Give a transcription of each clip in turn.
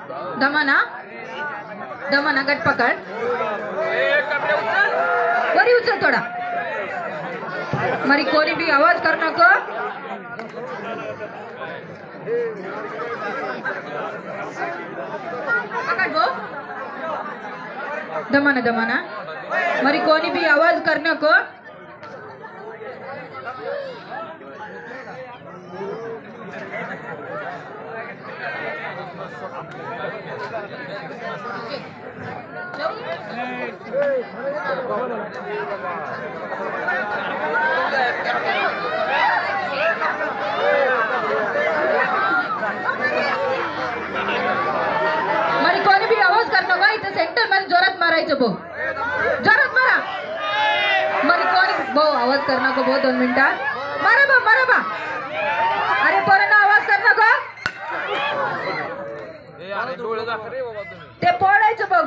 दमाना दमाना गट पकड वरी उचल थोडा मरी कोणी भी आवाज कर नको पकड वो दमाना दमाना मरी कोणी भी आवाज कर नको मरी कोणी भी आवाज कर नको इथे सेंटर मध्ये जोरात मारायचं बो जोरात मारा मरी कोणी बो आवाज कर नको बो 2 मिनिटं मारा बा अरे पोरांना आवाज कर नको ते पोडायचं बघ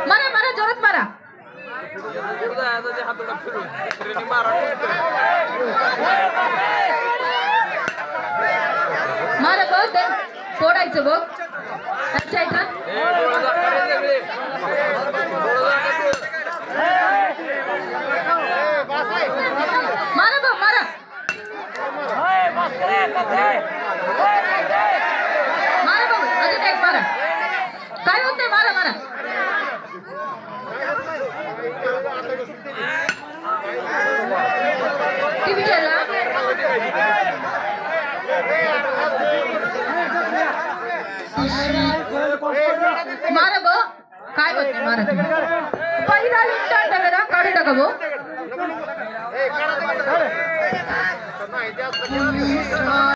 मारा जोरात मारा मारा बघ ते पोडायचं बघ अच्छा आहे का मारा बघ मारा मारा बघ अजून एक मारा काय होत नाही मारा टीव्ही चला मारा बघ काय होत नाही मारा पहिला लिंटा टाका काढू टाका बघ